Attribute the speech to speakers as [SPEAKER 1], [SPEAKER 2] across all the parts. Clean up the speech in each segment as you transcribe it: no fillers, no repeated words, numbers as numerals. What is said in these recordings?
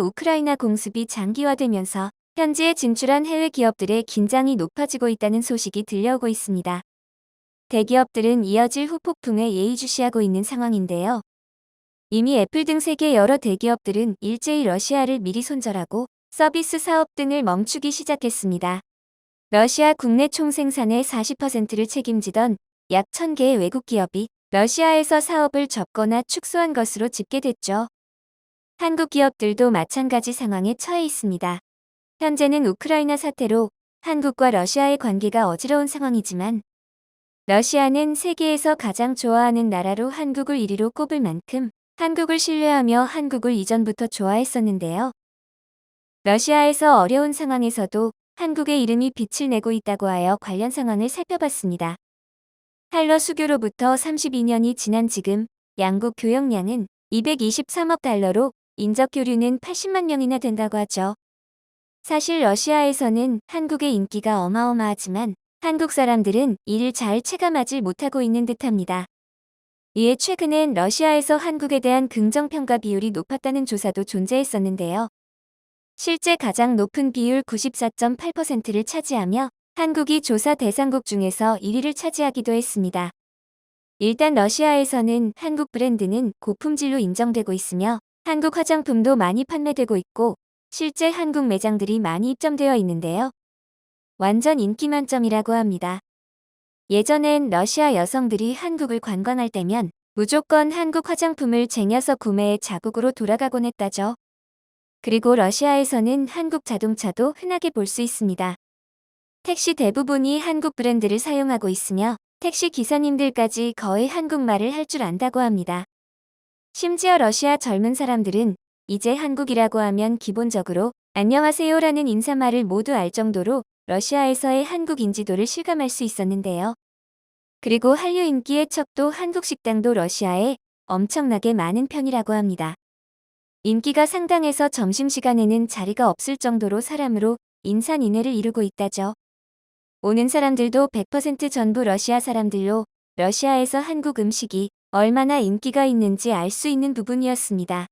[SPEAKER 1] 우크라이나 공습이 장기화되면서 현지에 진출한 해외 기업들의 긴장이 높아지고 있다는 소식이 들려오고 있습니다. 대기업들은 이어질 후폭풍에 예의주시하고 있는 상황인데요. 이미 애플 등 세계 여러 대기업들은 일제히 러시아를 미리 손절하고 서비스 사업 등을 멈추기 시작했습니다. 러시아 국내 총생산의 40%를 책임지던 약 1000개의 외국 기업이 러시아에서 사업을 접거나 축소한 것으로 집계됐죠. 한국 기업들도 마찬가지 상황에 처해 있습니다. 현재는 우크라이나 사태로 한국과 러시아의 관계가 어지러운 상황이지만 러시아는 세계에서 가장 좋아하는 나라로 한국을 1위로 꼽을 만큼 한국을 신뢰하며 한국을 이전부터 좋아했었는데요. 러시아에서 어려운 상황에서도 한국의 이름이 빛을 내고 있다고 하여 관련 상황을 살펴봤습니다. 한러 수교로부터 32년이 지난 지금 양국 교역량은 223억 달러로 인적 교류는 80만 명이나 된다고 하죠. 사실 러시아에서는 한국의 인기가 어마어마하지만 한국 사람들은 이를 잘 체감하지 못하고 있는 듯합니다. 이에 최근엔 러시아에서 한국에 대한 긍정평가 비율이 높았다는 조사도 존재했었는데요. 실제 가장 높은 비율 94.8%를 차지하며 한국이 조사 대상국 중에서 1위를 차지하기도 했습니다. 일단 러시아에서는 한국 브랜드는 고품질로 인정되고 있으며 한국 화장품도 많이 판매되고 있고 실제 한국 매장들이 많이 입점되어 있는데요. 완전 인기 만점이라고 합니다. 예전엔 러시아 여성들이 한국을 관광할 때면 무조건 한국 화장품을 쟁여서 구매해 자국으로 돌아가곤 했다죠. 그리고 러시아에서는 한국 자동차도 흔하게 볼 수 있습니다. 택시 대부분이 한국 브랜드를 사용하고 있으며 택시 기사님들까지 거의 한국말을 할 줄 안다고 합니다. 심지어 러시아 젊은 사람들은 이제 한국이라고 하면 기본적으로 안녕하세요라는 인사말을 모두 알 정도로 러시아에서의 한국 인지도를 실감할 수 있었는데요. 그리고 한류 인기의 척도 한국 식당도 러시아에 엄청나게 많은 편이라고 합니다. 인기가 상당해서 점심시간에는 자리가 없을 정도로 사람으로 인산인해를 이루고 있다죠. 오는 사람들도 100% 전부 러시아 사람들로 러시아에서 한국 음식이 얼마나 인기가 있는지 알 수 있는 부분이었습니다.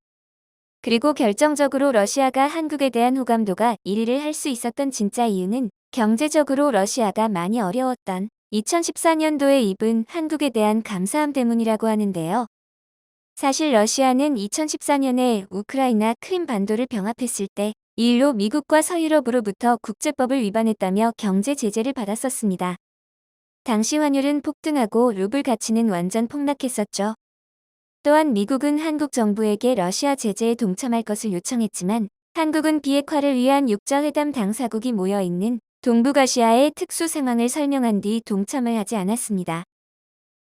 [SPEAKER 1] 그리고 결정적으로 러시아가 한국에 대한 호감도가 1위를 할 수 있었던 진짜 이유는 경제적으로 러시아가 많이 어려웠던 2014년도에 입은 한국에 대한 감사함 때문이라고 하는데요. 사실 러시아는 2014년에 우크라이나 크림 반도를 병합했을 때 이 일로 미국과 서유럽으로부터 국제법을 위반했다며 경제 제재를 받았었습니다. 당시 환율은 폭등하고 루블 가치는 완전 폭락했었죠. 또한 미국은 한국 정부에게 러시아 제재에 동참할 것을 요청했지만 한국은 비핵화를 위한 육자회담 당사국이 모여있는 동북아시아의 특수 상황을 설명한 뒤 동참을 하지 않았습니다.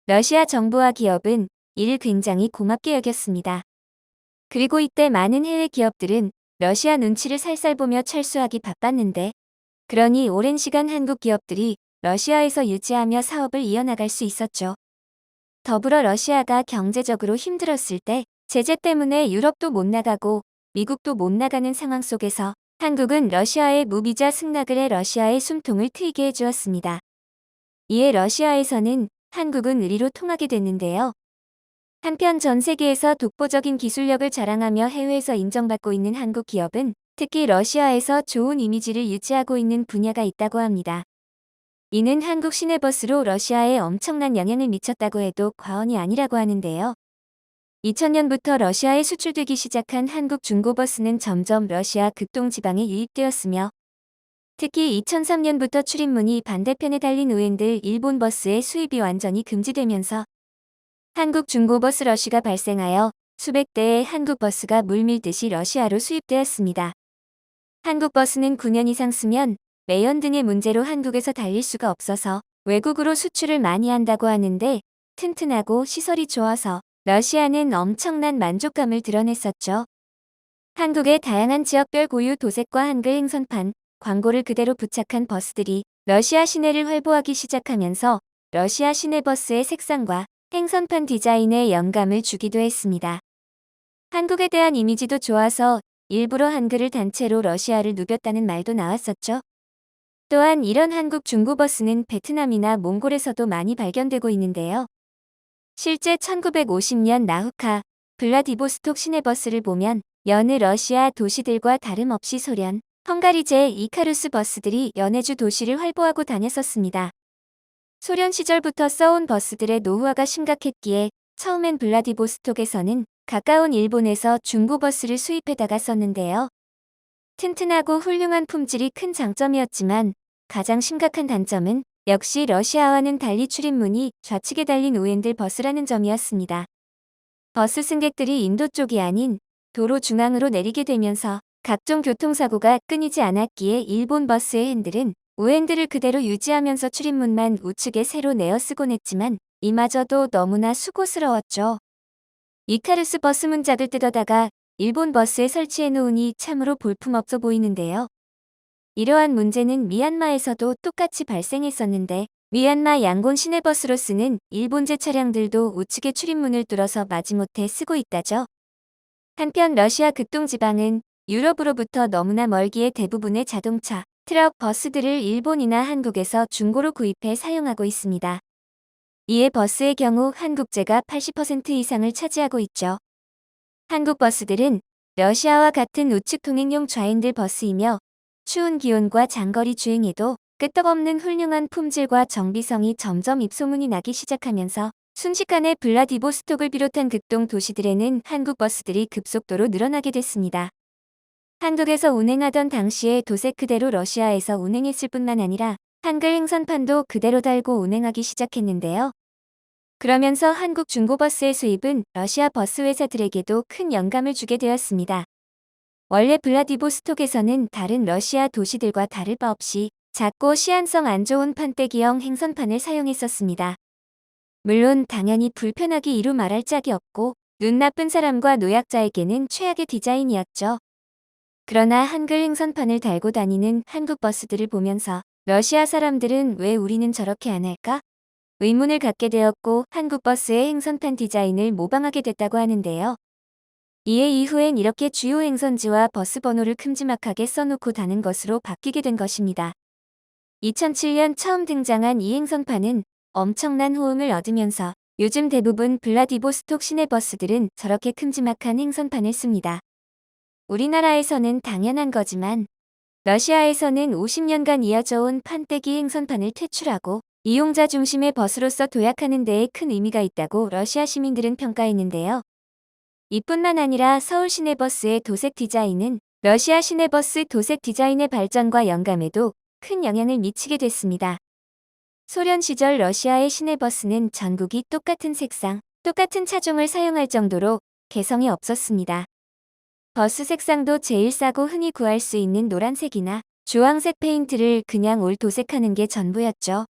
[SPEAKER 1] 러시아 정부와 기업은 이를 굉장히 고맙게 여겼습니다. 그리고 이때 많은 해외 기업들은 러시아 눈치를 살살 보며 철수하기 바빴는데 그러니 오랜 시간 한국 기업들이 러시아에서 유지하며 사업을 이어나갈 수 있었죠. 더불어 러시아가 경제적으로 힘들었을 때 제재 때문에 유럽도 못 나가고 미국도 못 나가는 상황 속에서 한국은 러시아의 무비자 승낙을 해 러시아의 숨통을 트이게 해주었습니다. 이에 러시아에서는 한국은 의리로 통하게 됐는데요. 한편 전 세계에서 독보적인 기술력을 자랑하며 해외에서 인정받고 있는 한국 기업은 특히 러시아에서 좋은 이미지를 유지하고 있는 분야가 있다고 합니다. 이는 한국 시내버스로 러시아에 엄청난 영향을 미쳤다고 해도 과언이 아니라고 하는데요. 2000년부터 러시아에 수출되기 시작한 한국 중고버스는 점점 러시아 극동 지방에 유입되었으며 특히 2003년부터 출입문이 반대편에 달린 우엔들 일본 버스의 수입이 완전히 금지되면서 한국 중고버스 러시가 발생하여 수백 대의 한국 버스가 물밀듯이 러시아로 수입되었습니다. 한국 버스는 9년 이상 쓰면 매연 등의 문제로 한국에서 달릴 수가 없어서 외국으로 수출을 많이 한다고 하는데 튼튼하고 시설이 좋아서 러시아는 엄청난 만족감을 드러냈었죠. 한국의 다양한 지역별 고유 도색과 한글 행선판, 광고를 그대로 부착한 버스들이 러시아 시내를 활보하기 시작하면서 러시아 시내버스의 색상과 행선판 디자인에 영감을 주기도 했습니다. 한국에 대한 이미지도 좋아서 일부러 한글을 단체로 러시아를 누볐다는 말도 나왔었죠. 또한 이런 한국 중고버스는 베트남이나 몽골에서도 많이 발견되고 있는데요. 실제 1950년 나후카, 블라디보스톡 시내버스를 보면 여느 러시아 도시들과 다름없이 소련, 헝가리제 이카루스 버스들이 연해주 도시를 활보하고 다녔었습니다. 소련 시절부터 써온 버스들의 노후화가 심각했기에 처음엔 블라디보스톡에서는 가까운 일본에서 중고버스를 수입해다가 썼는데요. 튼튼하고 훌륭한 품질이 큰 장점이었지만 가장 심각한 단점은 역시 러시아와는 달리 출입문이 좌측에 달린 우엔들 버스라는 점이었습니다. 버스 승객들이 인도 쪽이 아닌 도로 중앙으로 내리게 되면서 각종 교통사고가 끊이지 않았기에 일본 버스의 핸들은 우핸들을 그대로 유지하면서 출입문만 우측에 새로 내어쓰곤 했지만 이마저도 너무나 수고스러웠죠. 이카루스 버스 문짝을 뜯어다가 일본 버스에 설치해 놓으니 참으로 볼품없어 보이는데요. 이러한 문제는 미얀마에서도 똑같이 발생했었는데 미얀마 양곤 시내버스로 쓰는 일본제 차량들도 우측의 출입문을 뚫어서 마지못해 쓰고 있다죠. 한편 러시아 극동지방은 유럽으로부터 너무나 멀기에 대부분의 자동차, 트럭, 버스들을 일본이나 한국에서 중고로 구입해 사용하고 있습니다. 이에 버스의 경우 한국제가 80% 이상을 차지하고 있죠. 한국 버스들은 러시아와 같은 우측 통행용 좌핸들 버스이며 추운 기온과 장거리 주행에도 끄떡없는 훌륭한 품질과 정비성이 점점 입소문이 나기 시작하면서 순식간에 블라디보스톡을 비롯한 극동 도시들에는 한국 버스들이 급속도로 늘어나게 됐습니다. 한국에서 운행하던 당시에 도색 그대로 러시아에서 운행했을 뿐만 아니라 한글 행선판도 그대로 달고 운행하기 시작했는데요. 그러면서 한국 중고버스의 수입은 러시아 버스 회사들에게도 큰 영감을 주게 되었습니다. 원래 블라디보스톡에서는 다른 러시아 도시들과 다를 바 없이 작고 시한성 안 좋은 판때기형 행선판을 사용했었습니다. 물론 당연히 불편하기 이루 말할 짝이 없고 눈 나쁜 사람과 노약자에게는 최악의 디자인이었죠. 그러나 한글 행선판을 달고 다니는 한국 버스들을 보면서 러시아 사람들은 왜 우리는 저렇게 안 할까? 의문을 갖게 되었고 한국 버스의 행선판 디자인을 모방하게 됐다고 하는데요. 이에 이후엔 이렇게 주요 행선지와 버스 번호를 큼지막하게 써놓고 다는 것으로 바뀌게 된 것입니다. 2007년 처음 등장한 이 행선판은 엄청난 호응을 얻으면서 요즘 대부분 블라디보스톡 시내 버스들은 저렇게 큼지막한 행선판을 씁니다. 우리나라에서는 당연한 거지만 러시아에서는 50년간 이어져온 판때기 행선판을 퇴출하고 이용자 중심의 버스로서 도약하는 데에 큰 의미가 있다고 러시아 시민들은 평가했는데요. 이뿐만 아니라 서울 시내버스의 도색 디자인은 러시아 시내버스 도색 디자인의 발전과 영감에도 큰 영향을 미치게 됐습니다. 소련 시절 러시아의 시내버스는 전국이 똑같은 색상, 똑같은 차종을 사용할 정도로 개성이 없었습니다. 버스 색상도 제일 싸고 흔히 구할 수 있는 노란색이나 주황색 페인트를 그냥 올 도색하는 게 전부였죠.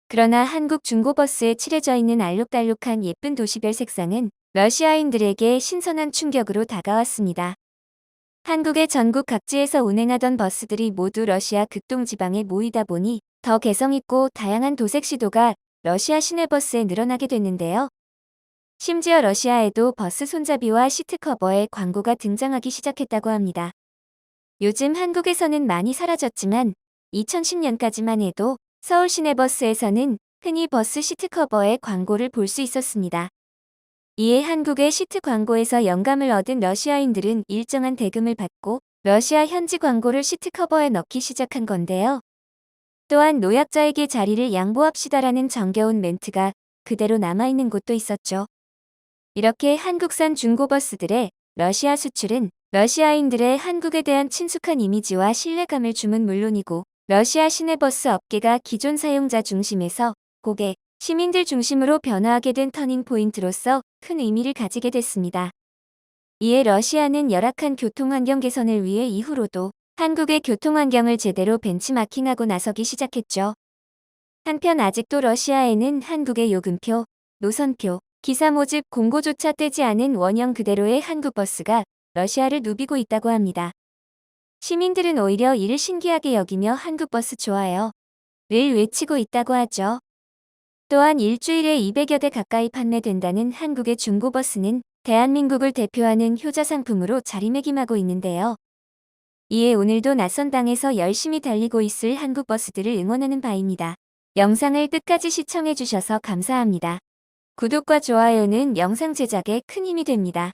[SPEAKER 1] 그러나 한국 중고버스에 칠해져 있는 알록달록한 예쁜 도시별 색상은 러시아인들에게 신선한 충격으로 다가왔습니다. 한국의 전국 각지에서 운행하던 버스들이 모두 러시아 극동지방에 모이다 보니 더 개성있고 다양한 도색 시도가 러시아 시내버스에 늘어나게 됐는데요. 심지어 러시아에도 버스 손잡이와 시트 커버에 광고가 등장하기 시작했다고 합니다. 요즘 한국에서는 많이 사라졌지만 2010년까지만 해도 서울 시내버스에서는 흔히 버스 시트 커버에 광고를 볼 수 있었습니다. 이에 한국의 시트 광고에서 영감을 얻은 러시아인들은 일정한 대금을 받고 러시아 현지 광고를 시트 커버에 넣기 시작한 건데요. 또한 노약자에게 자리를 양보합시다라는 정겨운 멘트가 그대로 남아있는 곳도 있었죠. 이렇게 한국산 중고버스들의 러시아 수출은 러시아인들의 한국에 대한 친숙한 이미지와 신뢰감을 주문 물론이고 러시아 시내버스 업계가 기존 사용자 중심에서 고객, 시민들 중심으로 변화하게 된 터닝포인트로서 큰 의미를 가지게 됐습니다. 이에 러시아는 열악한 교통환경 개선을 위해 이후로도 한국의 교통환경을 제대로 벤치마킹하고 나서기 시작했죠. 한편 아직도 러시아에는 한국의 요금표, 노선표, 기사 모집 공고조차 떼지 않은 원형 그대로의 한국 버스가 러시아를 누비고 있다고 합니다. 시민들은 오히려 이를 신기하게 여기며 한국 버스 좋아요 를 외치고 있다고 하죠. 또한 일주일에 200여 대 가까이 판매된다는 한국의 중고버스는 대한민국을 대표하는 효자 상품으로 자리매김하고 있는데요. 이에 오늘도 낯선 땅에서 열심히 달리고 있을 한국 버스들을 응원하는 바입니다. 영상을 끝까지 시청해주셔서 감사합니다. 구독과 좋아요는 영상 제작에 큰 힘이 됩니다.